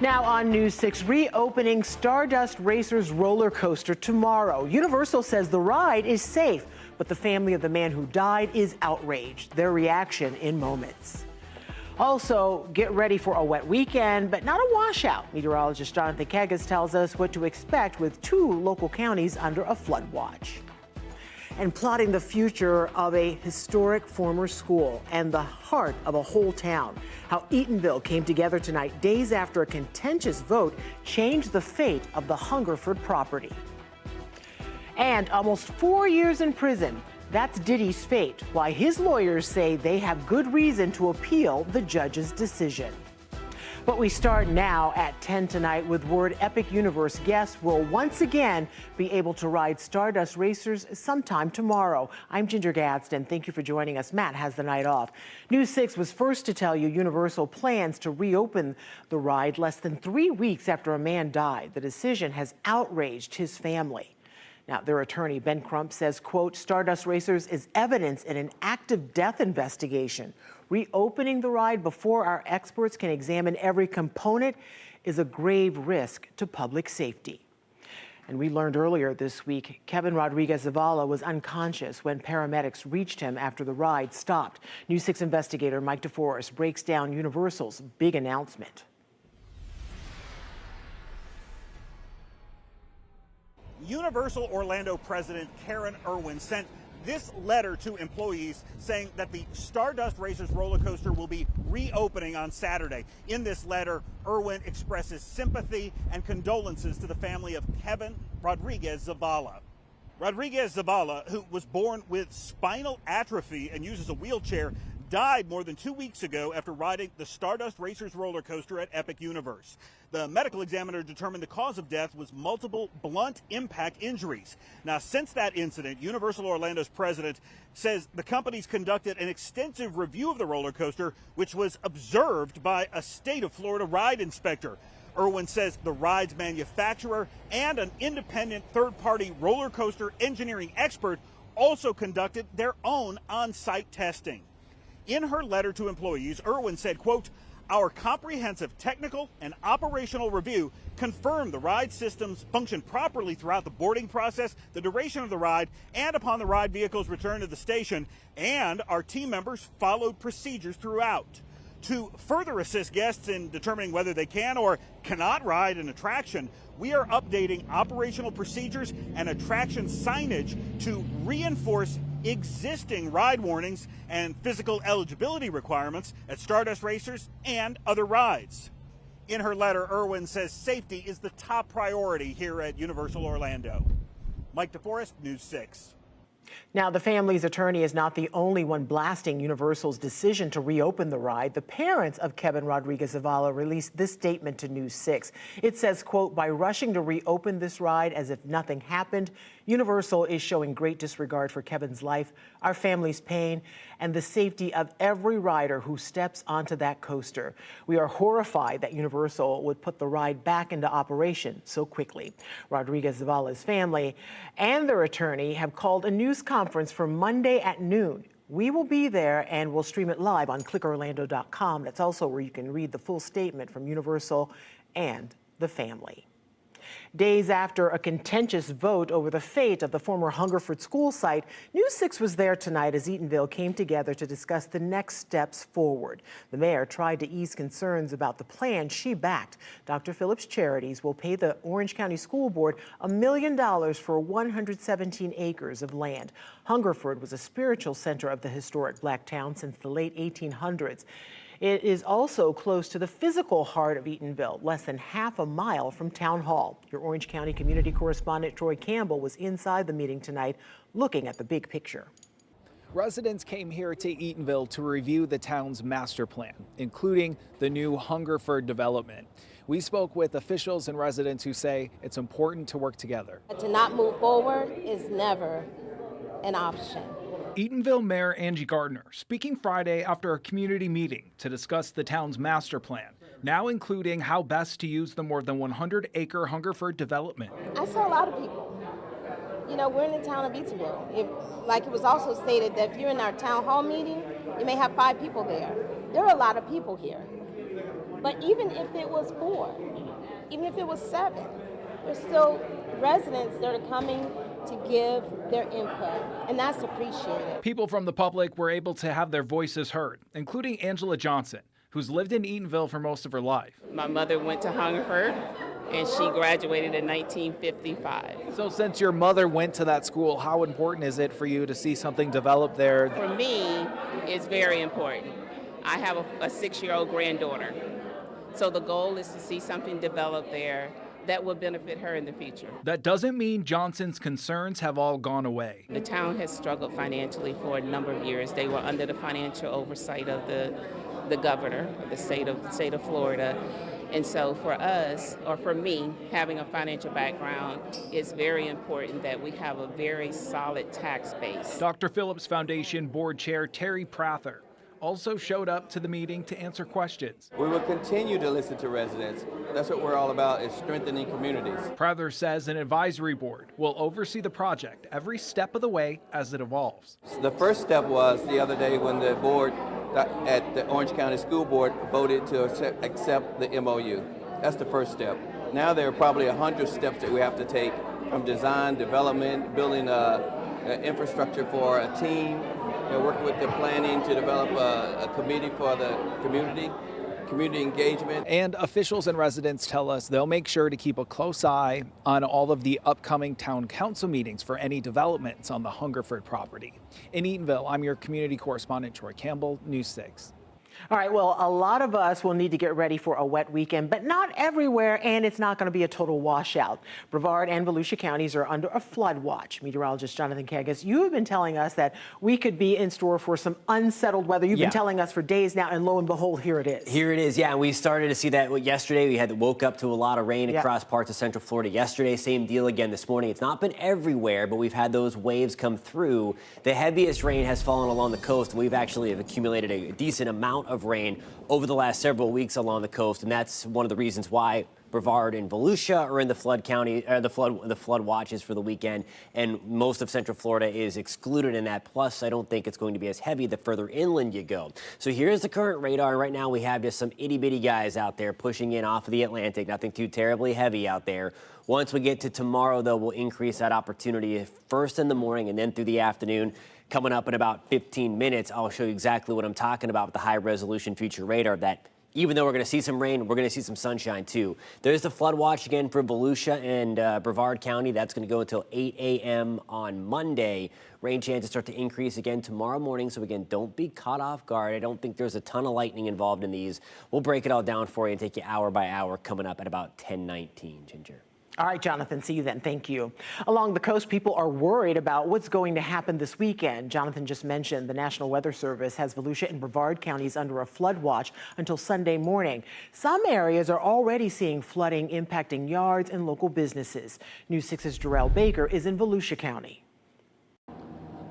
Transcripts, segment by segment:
Now on News 6, reopening Stardust Racers roller coaster tomorrow. Universal says the ride is safe, but the family of the man who died is outraged. Their reaction in moments. Also, get ready for a wet weekend, but not a washout. Meteorologist Jonathan Kegas tells us what to expect with 2 local counties under a flood watch. And plotting the future of a historic former school and the heart of a whole town. How Eatonville came together tonight, days after a contentious vote changed the fate of the Hungerford property. And almost 4 years in prison. That's Diddy's fate, why his lawyers say they have good reason to appeal the judge's decision. But we start now at 10 tonight with word Epic Universe guests will once again be able to ride Stardust Racers sometime tomorrow. I'm Ginger Gadsden. Thank you for joining us. Matt has the night off. News 6 was first to tell you Universal plans to reopen the ride less than 3 weeks after a man died. The decision has outraged his family. Now, their attorney, Ben Crump, says, quote, Stardust Racers is evidence in an active death investigation. Reopening the ride before our experts can examine every component is a grave risk to public safety. And we learned earlier this week, Kevin Rodriguez Zavala was unconscious when paramedics reached him after the ride stopped. News 6 investigator Mike DeForest breaks down Universal's big announcement. Universal Orlando President Karen Irwin sent this letter to employees saying that the Stardust Racers roller coaster will be reopening on Saturday. In this letter, Irwin expresses sympathy and condolences to the family of Kevin Rodriguez Zavala. Rodriguez Zavala, who was born with spinal atrophy and uses a wheelchair, died more than 2 weeks ago after riding the Stardust Racers roller coaster at Epic Universe. The medical examiner determined the cause of death was multiple blunt impact injuries. Now, since that incident, Universal Orlando's president says the company's conducted an extensive review of the roller coaster, which was observed by a state of Florida ride inspector. Irwin says the ride's manufacturer and an independent third-party roller coaster engineering expert also conducted their own on-site testing. In her letter to employees, Irwin said, quote, our comprehensive technical and operational review confirmed the ride systems functioned properly throughout the boarding process, the duration of the ride, and upon the ride vehicle's return to the station, and our team members followed procedures throughout. To further assist guests in determining whether they can or cannot ride an attraction, we are updating operational procedures and attraction signage to reinforce existing ride warnings and physical eligibility requirements at Stardust Racers and other rides. In her letter, Irwin says safety is the top priority here at Universal Orlando. Mike DeForest, News 6. Now, the family's attorney is not the only one blasting Universal's decision to reopen the ride. The parents of Kevin Rodriguez Zavala released this statement to News 6. It says, quote, by rushing to reopen this ride as if nothing happened, Universal is showing great disregard for Kevin's life, our family's pain, and the safety of every rider who steps onto that coaster. We are horrified that Universal would put the ride back into operation so quickly. Rodriguez Zavala's family and their attorney have called a news conference for Monday at noon. We will be there and we'll stream it live on clickorlando.com. That's also where you can read the full statement from Universal and the family. Days after a contentious vote over the fate of the former Hungerford school site, News 6 was there tonight as Eatonville came together to discuss the next steps forward. The mayor tried to ease concerns about the plan she backed. Dr. Phillips Charities will pay the Orange County School Board $1 million for 117 acres of land. Hungerford was a spiritual center of the historic black town since the late 1800s. It is also close to the physical heart of Eatonville, less than half a mile from Town Hall. Your Orange County community correspondent Troy Campbell was inside the meeting tonight looking at the big picture. Residents came here to Eatonville to review the town's master plan, including the new Hungerford development. We spoke with officials and residents who say it's important to work together. To not move forward is never an option. Eatonville Mayor Angie Gardner speaking Friday after a community meeting to discuss the town's master plan, now including how best to use the more than 100-acre Hungerford development. I saw a lot of people. You know, we're in the town of Eatonville. Like it was also stated that if you're in our town hall meeting, you may have 5 people there. There are a lot of people here. But even if it was 4, even if it was 7, there's still residents that are coming to give their input, and that's appreciated. People from the public were able to have their voices heard, including Angela Johnson, who's lived in Eatonville for most of her life. My mother went to Hungerford, and she graduated in 1955. So since your mother went to that school, how important is it for you to see something develop there? For me, it's very important. I have a 6-year-old granddaughter, so the goal is to see something develop there that will benefit her in the future. That doesn't mean Johnson's concerns have all gone away. The town has struggled financially for a number of years. They were under the financial oversight of the governor of the state of Florida. And so for us, or for me, having a financial background, it's very important that we have a very solid tax base. Dr. Phillips Foundation Board Chair Terry Prather also showed up to the meeting to answer questions. We will continue to listen to residents. That's what we're all about, is strengthening communities. Prather says an advisory board will oversee the project every step of the way as it evolves. The first step was the other day when the board at the Orange County School Board voted to accept the MOU. That's the first step. Now there are probably 100 steps that we have to take, from design, development, building infrastructure for a team, working with the planning to develop a committee for the community engagement. And officials and residents tell us they'll make sure to keep a close eye on all of the upcoming town council meetings for any developments on the Hungerford property. In Eatonville, I'm your community correspondent, Troy Campbell, News 6. All right, well, a lot of us will need to get ready for a wet weekend, but not everywhere, and it's not going to be a total washout. Brevard and Volusia counties are under a flood watch. Meteorologist Jonathan Kagas, you have been telling us that we could be in store for some unsettled weather. You've been telling us for days now, and lo and behold, here it is. Here it is, yeah, and we started to see that yesterday. We woke up to a lot of rain across parts of Central Florida yesterday. Same deal again this morning. It's not been everywhere, but we've had those waves come through. The heaviest rain has fallen along the coast. We've actually accumulated a decent amount of rain over the last several weeks along the coast, and that's one of the reasons why Brevard and Volusia are in the flood county, the flood watches for the weekend, and most of Central Florida is excluded in that. Plus, I don't think it's going to be as heavy the further inland you go. So here's the current radar. Right now, we have just some itty bitty guys out there pushing in off of the Atlantic. Nothing too terribly heavy out there. Once we get to tomorrow, though, we'll increase that opportunity first in the morning and then through the afternoon. Coming up in about 15 minutes, I'll show you exactly what I'm talking about with the high-resolution future radar, that even though we're going to see some rain, we're going to see some sunshine, too. There's the flood watch again for Volusia and Brevard County. That's going to go until 8 a.m. on Monday. Rain chances start to increase again tomorrow morning, so again, don't be caught off guard. I don't think there's a ton of lightning involved in these. We'll break it all down for you and take you hour by hour coming up at about 10:19, Ginger. All right, Jonathan, see you then. Thank you. Along the coast, people are worried about what's going to happen this weekend. Jonathan just mentioned the National Weather Service has Volusia and Brevard counties under a flood watch until Sunday morning. Some areas are already seeing flooding impacting yards and local businesses. News 6's Jarrell Baker is in Volusia County.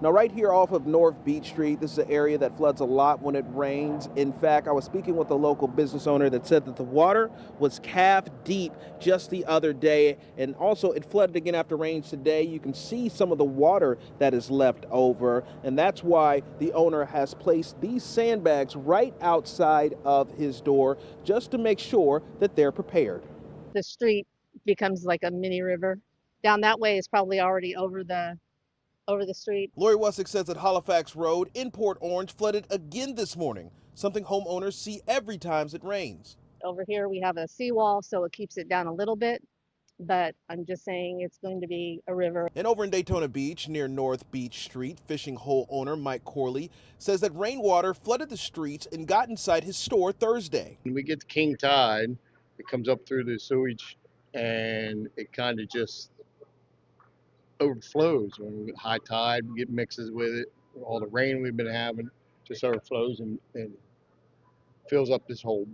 Now, right here off of North Beach Street, this is an area that floods a lot when it rains. In fact, I was speaking with a local business owner that said that the water was calf deep just the other day. And also, it flooded again after rains today. You can see some of the water that is left over. And that's why the owner has placed these sandbags right outside of his door just to make sure that they're prepared. The street becomes like a mini river. Down that way is probably already over the street. Lori Wessick says that Halifax Road in Port Orange flooded again this morning, something homeowners see every time it rains. Over here we have a seawall, so it keeps it down a little bit, but I'm just saying it's going to be a river. And over in Daytona Beach near North Beach Street, fishing hole owner Mike Corley says that rainwater flooded the streets and got inside his store Thursday. When we get the king tide, it comes up through the sewage and it kind of just overflows. When we get high tide, we get mixes with it. All the rain we've been having just overflows and fills up this whole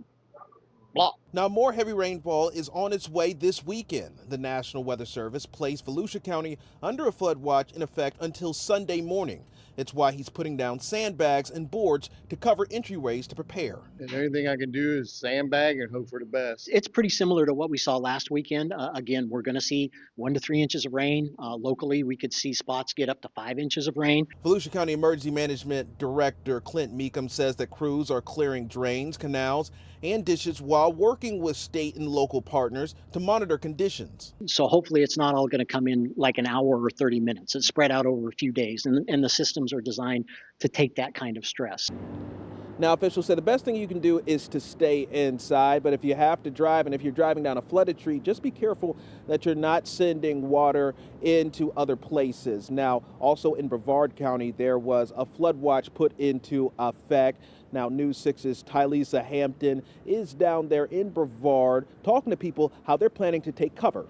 block. Now, more heavy rainfall is on its way this weekend. The National Weather Service placed Volusia County under a flood watch in effect until Sunday morning. It's why he's putting down sandbags and boards to cover entryways to prepare. And the only thing I can do is sandbag and hope for the best. It's pretty similar to what we saw last weekend. Again, we're going to see 1 to 3 inches of rain. Locally, we could see spots get up to 5 inches of rain. Volusia County Emergency Management Director Clint Meekum says that crews are clearing drains, canals, and ditches while working with state and local partners to monitor conditions. So hopefully it's not all going to come in like an hour or 30 minutes. It's spread out over a few days, and the systems are designed to take that kind of stress. Now, officials said the best thing you can do is to stay inside, but if you have to drive and if you're driving down a flooded street, just be careful that you're not sending water into other places. Now, also in Brevard County, there was a flood watch put into effect. Now, News 6's Tylisa Hampton is down there in Brevard talking to people how they're planning to take cover.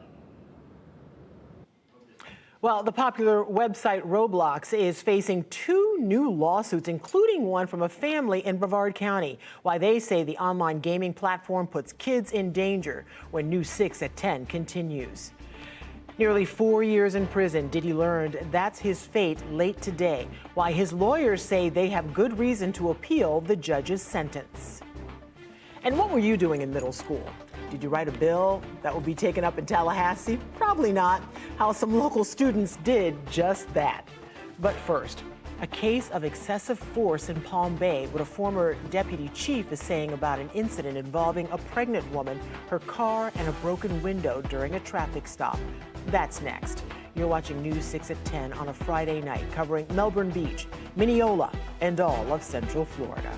Well, the popular website Roblox is facing 2 new lawsuits, including one from a family in Brevard County, why they say the online gaming platform puts kids in danger. When News 6 at 10 continues. Nearly 4 years in prison, Diddy learned that's his fate late today, why his lawyers say they have good reason to appeal the judge's sentence. And what were you doing in middle school? Did you write a bill that will be taken up in Tallahassee? Probably not. How some local students did just that. But first, a case of excessive force in Palm Bay, what a former deputy chief is saying about an incident involving a pregnant woman, her car, and a broken window during a traffic stop. That's next. You're watching News 6 at 10 on a Friday night, covering Melbourne Beach, Mineola, and all of Central Florida.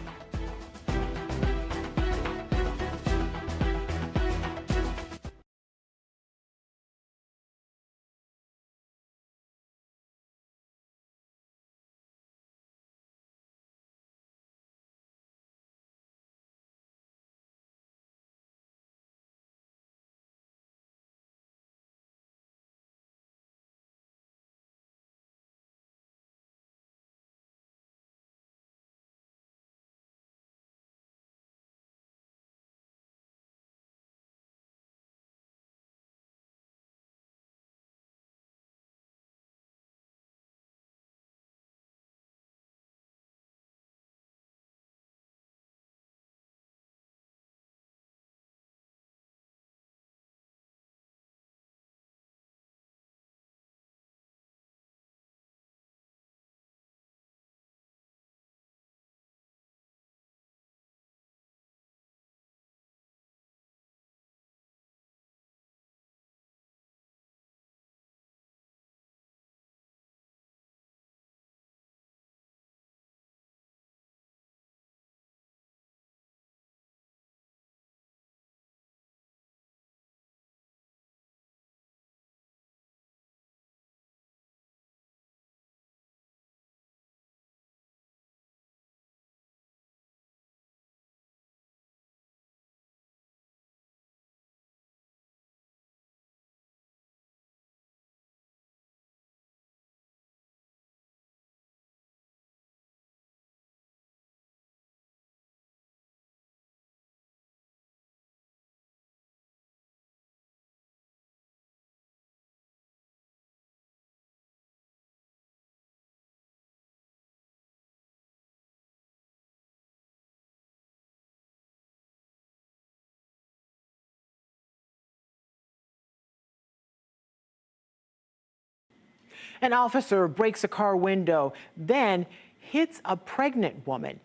An officer breaks a car window, then hits a pregnant woman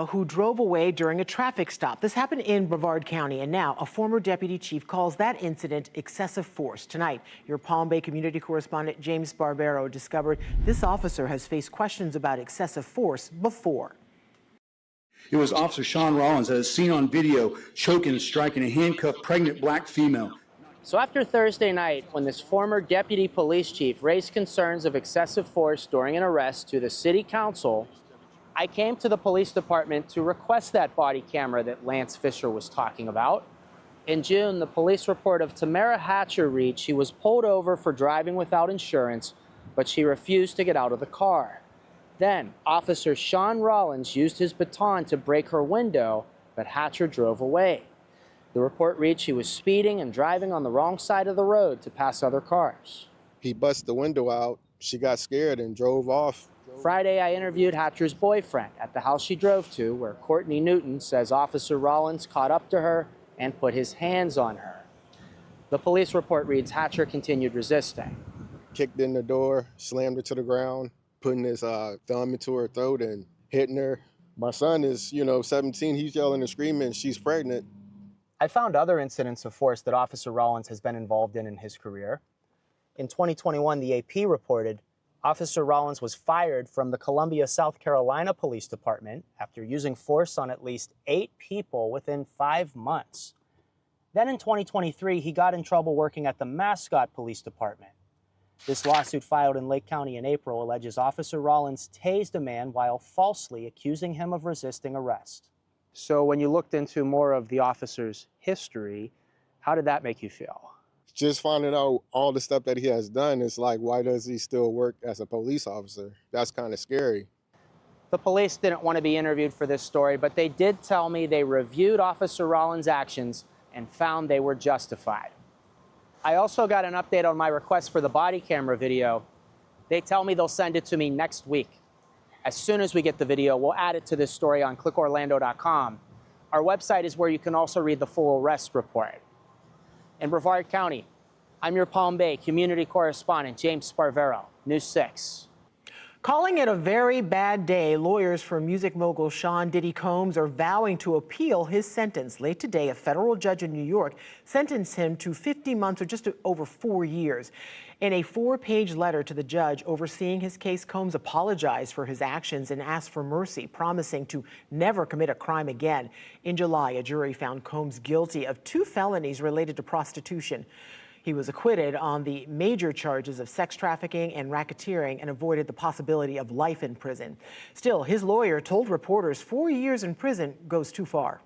who drove away during a traffic stop. This happened in Brevard County, and now a former deputy chief calls that incident excessive force. Tonight, your Palm Bay community correspondent James Barbero discovered this officer has faced questions about excessive force before. It was Officer Sean Rollins that is seen on video choking and striking a handcuffed pregnant black female. So after Thursday night, when this former deputy police chief raised concerns of excessive force during an arrest to the city council, I came to the police department to request that body camera that Lance Fisher was talking about. In June, the police report of Tamara Hatcher read she was pulled over for driving without insurance, but she refused to get out of the car. Then, Officer Sean Rollins used his baton to break her window, but Hatcher drove away. The report reached he was speeding and driving on the wrong side of the road to pass other cars. He busted the window out. She got scared and drove off. Friday, I interviewed Hatcher's boyfriend at the house she drove to, where Courtney Newton says Officer Rollins caught up to her and put his hands on her. The police report reads Hatcher continued resisting. Kicked in the door, slammed her to the ground, putting his thumb into her throat and hitting her. My son is, 17. He's yelling and screaming. She's pregnant. I found other incidents of force that Officer Rollins has been involved in his career. In 2021, the AP reported Officer Rollins was fired from the Columbia, South Carolina Police Department after using force on at least 8 people within 5 months. Then in 2023, he got in trouble working at the Mascot Police Department. This lawsuit filed in Lake County in April alleges Officer Rollins tased a man while falsely accusing him of resisting arrest. So when you looked into more of the officer's history, how did that make you feel? Just finding out all the stuff that he has done, it's like, why does he still work as a police officer? That's kind of scary. The police didn't want to be interviewed for this story, but they did tell me they reviewed Officer Rollins' actions and found they were justified. I also got an update on my request for the body camera video. They tell me they'll send it to me next week. As soon as we get the video, we'll add it to this story on clickorlando.com. Our website is where you can also read the full arrest report. In Brevard County, I'm your Palm Bay community correspondent, James Sparvero, News 6. Calling it a very bad day, lawyers for music mogul Sean Diddy Combs are vowing to appeal his sentence. Late today, a federal judge in New York sentenced him to 50 months or just over 4 years. In a 4-page letter to the judge overseeing his case, Combs apologized for his actions and asked for mercy, promising to never commit a crime again. In July, a jury found Combs guilty of 2 felonies related to prostitution. He was acquitted on the major charges of sex trafficking and racketeering and avoided the possibility of life in prison. Still, his lawyer told reporters 4 years in prison goes too far.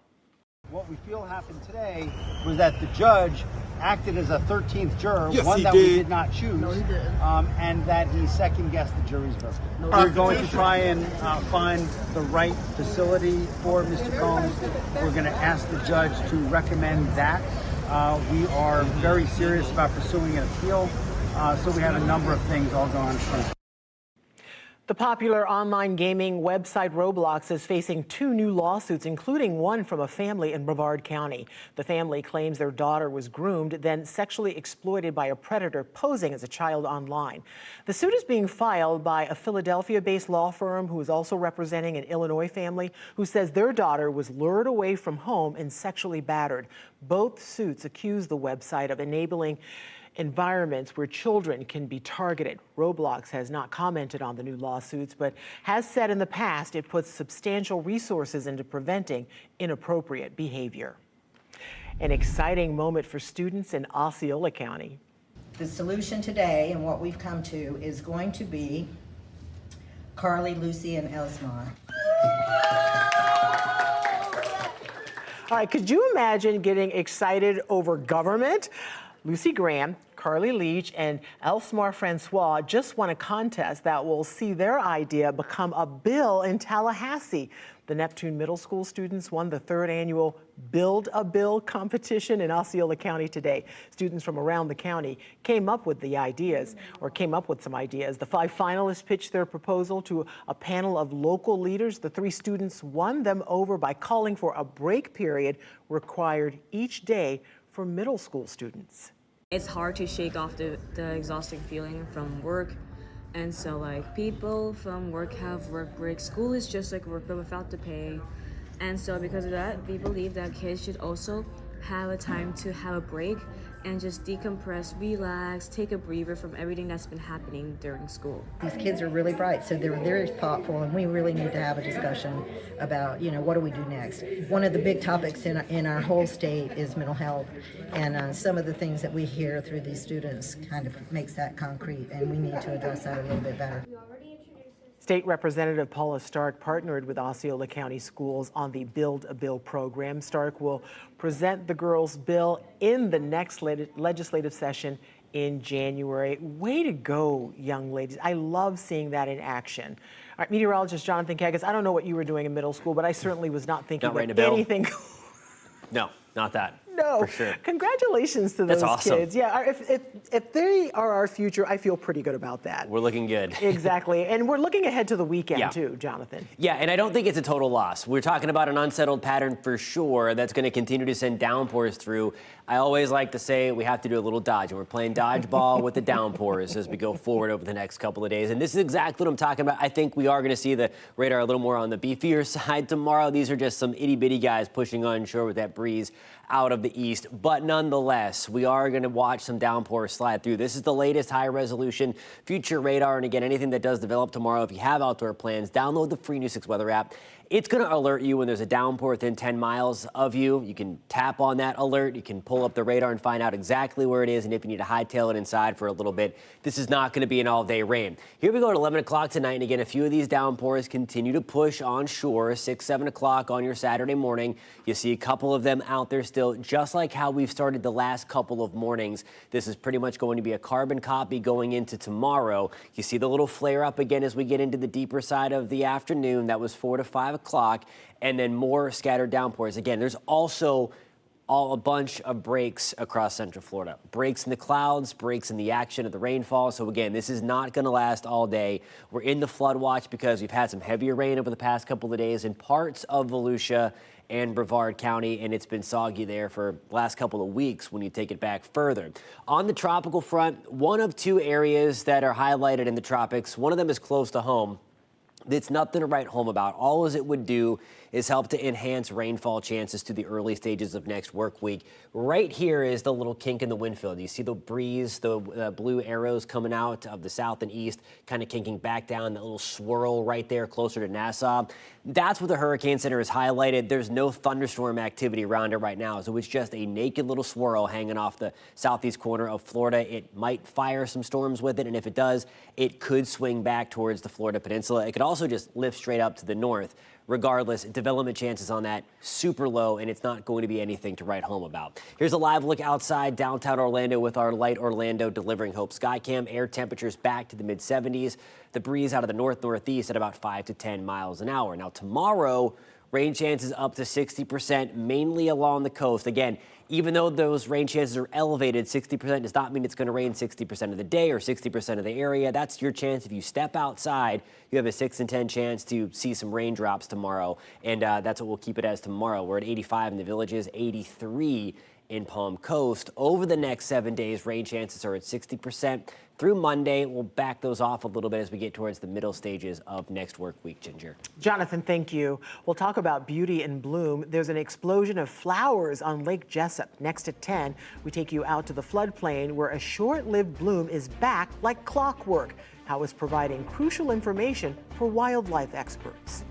What we feel happened today was that the judge acted as a 13th juror, yes, one that did. we did not choose, no, he didn't. And that he second-guessed the jury's verdict. No, we're going to try and find the right facility for Mr. Combs. We're going to ask the judge to recommend that. We are very serious about pursuing an appeal, so we have a number of things all going on. The popular online gaming website Roblox is facing 2 new lawsuits, including one from a family in Brevard County. The family claims their daughter was groomed, then sexually exploited by a predator posing as a child online. The suit is being filed by a Philadelphia-based law firm who is also representing an Illinois family who says their daughter was lured away from home and sexually battered. Both suits accuse the website of enabling environments where children can be targeted. Roblox has not commented on the new lawsuits, but has said in the past it puts substantial resources into preventing inappropriate behavior. An exciting moment for students in Osceola County. The solution today and what we've come to is going to be Carly, Lucy, and Elsmar. All right, could you imagine getting excited over government? Lucy Graham, Carly Leach, and Elsmar Francois just won a contest that will see their idea become a bill in Tallahassee. The Neptune Middle School students won the 3rd annual Build a Bill competition in Osceola County today. Students from around the county came up with some ideas. The 5 finalists pitched their proposal to a panel of local leaders. The 3 students won them over by calling for a break period required each day for middle school students. It's hard to shake off the exhausting feeling from work. And so people from work have work breaks. School is just like work but without the pay. And so because of that, we believe that kids should also have a time to have a break and just decompress, relax, take a breather from everything that's been happening during school. These kids are really bright, so they're very thoughtful, and we really need to have a discussion about, what do we do next? One of the big topics in our whole state is mental health, and some of the things that we hear through these students kind of makes that concrete, and we need to address that a little bit better. State Representative Paula Stark partnered with Osceola County Schools on the Build a Bill program. Stark will present the girls' bill in the next legislative session in January. Way to go, young ladies. I love seeing that in action. All right, meteorologist Jonathan Kagas, I don't know what you were doing in middle school, but I certainly was not thinking about anything. No, not that. No. For sure. Congratulations to That's those awesome. kids. Yeah, if they are our future, I feel pretty good about that. We're looking good. Exactly. And we're looking ahead to the weekend, Yeah. too, Jonathan. Yeah, and I don't think it's a total loss. We're talking about an unsettled pattern for sure that's going to continue to send downpours through. I always like to say we have to do a little dodge, and we're playing dodgeball with the downpours as we go forward over the next couple of days. And this is exactly what I'm talking about. I think we are going to see the radar a little more on the beefier side tomorrow. These are just some itty-bitty guys pushing onshore with that breeze out of the east. But nonetheless, we are going to watch some downpours slide through. This is the latest high-resolution future radar. And again, anything that does develop tomorrow, if you have outdoor plans, download the free News 6 Weather app. It's going to alert you when there's a downpour within 10 miles of you. You can tap on that alert. You can pull up the radar and find out exactly where it is and if you need to hightail it inside for a little bit. This is not going to be an all-day rain. Here we go at 11 o'clock tonight. And again, a few of these downpours continue to push onshore, 6, 7 o'clock on your Saturday morning. You see a couple of them out there still, just like how we've started the last couple of mornings. This is pretty much going to be a carbon copy going into tomorrow. You see the little flare up again as we get into the deeper side of the afternoon. That was 4 to 5 o'clock, and then more scattered downpours. Again, there's also a bunch of breaks across Central Florida. Breaks in the clouds, breaks in the action of the rainfall. So again, this is not going to last all day. We're in the flood watch because we've had some heavier rain over the past couple of days in parts of Volusia and Brevard County, and it's been soggy there for the last couple of weeks when you take it back further. On the tropical front, one of two areas that are highlighted in the tropics, one of them is close to home. It's nothing to write home about. All it would do is help to enhance rainfall chances to the early stages of next work week. Right here is the little kink in the wind field. You see the breeze, the blue arrows coming out of the south and east, kind of kinking back down, that little swirl right there closer to Nassau. That's what the Hurricane Center has highlighted. There's no thunderstorm activity around it right now, so it's just a naked little swirl hanging off the southeast corner of Florida. It might fire some storms with it, and if it does, it could swing back towards the Florida Peninsula. It could also just lift straight up to the north. Regardless, development chances on that super low, and it's not going to be anything to write home about. Here's a live look outside downtown Orlando with our Light Orlando Delivering Hope Skycam. Air temperatures back to the mid-70s. The breeze out of the north-northeast at about 5 to 10 miles an hour. Now tomorrow, rain chances up to 60%, mainly along the coast. Again, even though those rain chances are elevated, 60% does not mean it's going to rain 60% of the day or 60% of the area. That's your chance. If you step outside, you have a 6 in 10 chance to see some raindrops tomorrow. And that's what we'll keep it as tomorrow. We're at 85 in the Villages, 83 in Palm Coast. Over the next 7 days, rain chances are at 60%. Through Monday, we'll back those off a little bit as we get towards the middle stages of next work week, Ginger. Jonathan, thank you. We'll talk about beauty in bloom. There's an explosion of flowers on Lake Jessup. Next at 10, we take you out to the floodplain where a short-lived bloom is back like clockwork. How it's providing crucial information for wildlife experts.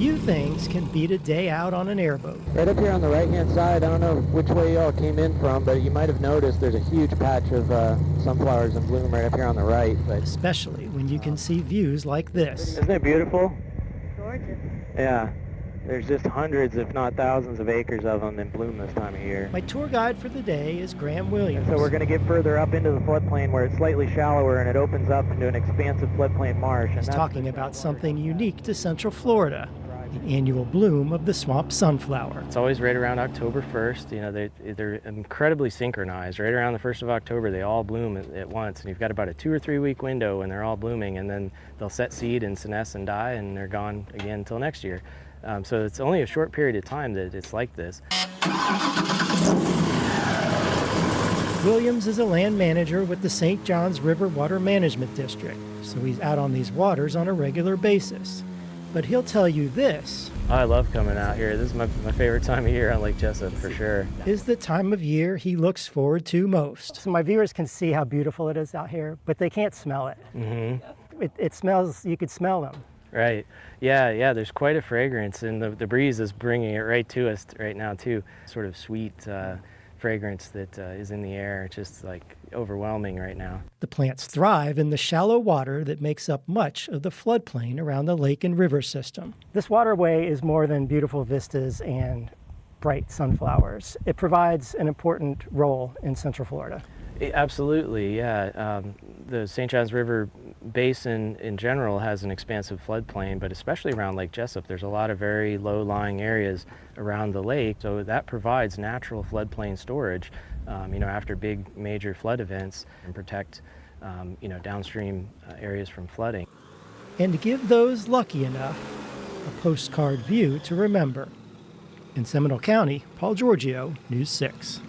few things can beat a day out on an airboat. Right up here on the right-hand side, I don't know which way y'all came in from, but you might have noticed there's a huge patch of sunflowers in bloom right up here on the right. But especially when you can see views like this. Isn't it beautiful? Gorgeous. Yeah. There's just hundreds, if not thousands, of acres of them in bloom this time of year. My tour guide for the day is Graham Williams. So we're going to get further up into the floodplain where it's slightly shallower and it opens up into an expansive floodplain marsh. He's talking about something unique to Central Florida, the annual bloom of the swamp sunflower. It's always right around October 1st. You know, they're incredibly synchronized. Right around the 1st of October, they all bloom at once. And you've got about a 2 or 3 week window when they're all blooming, and then they'll set seed and senesce and die, and they're gone again until next year. So it's only a short period of time that it's like this. Williams is a land manager with the St. Johns River Water Management District, so he's out on these waters on a regular basis. But he'll tell you this. I love coming out here. This is my favorite time of year on Lake Jessup for sure. Is the time of year he looks forward to most. So my viewers can see how beautiful it is out here, but they can't smell it. Mm-hmm. It smells, you could smell them. Right. Yeah, there's quite a fragrance, and the breeze is bringing it right to us right now too. Sort of sweet fragrance that is in the air, just like overwhelming right now. The plants thrive in the shallow water that makes up much of the floodplain around the lake and river system. This waterway is more than beautiful vistas and bright sunflowers. It provides an important role in Central Florida. Absolutely, yeah. The St. Johns River Basin in general has an expansive floodplain, but especially around Lake Jessup, there's a lot of very low-lying areas around the lake, so that provides natural floodplain storage, after big major flood events, and protect, downstream areas from flooding. And to give those lucky enough a postcard view to remember. In Seminole County, Paul Giorgio, News 6.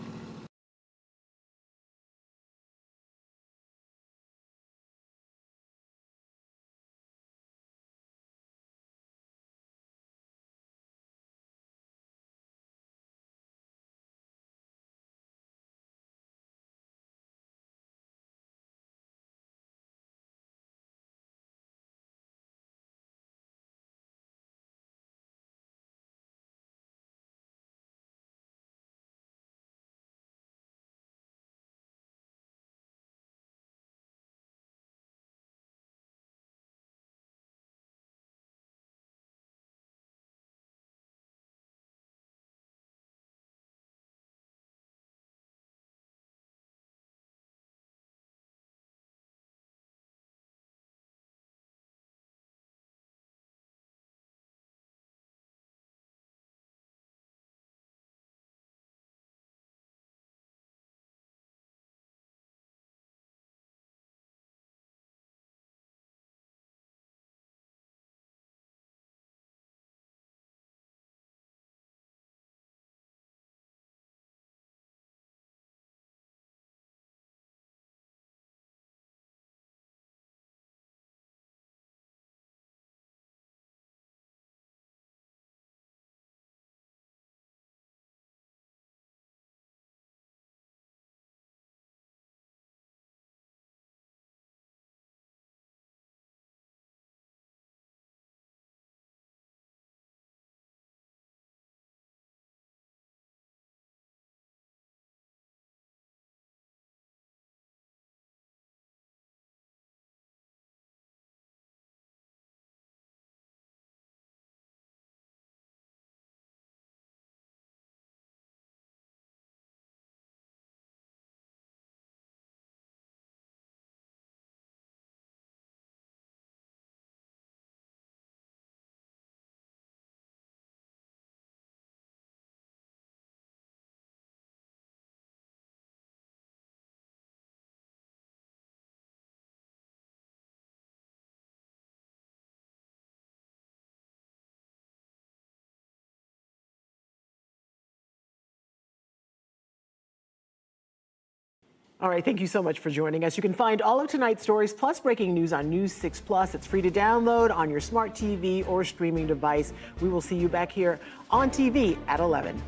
All right, thank you so much for joining us. You can find all of tonight's stories plus breaking news on News 6 Plus. It's free to download on your smart TV or streaming device. We will see you back here on TV at 11.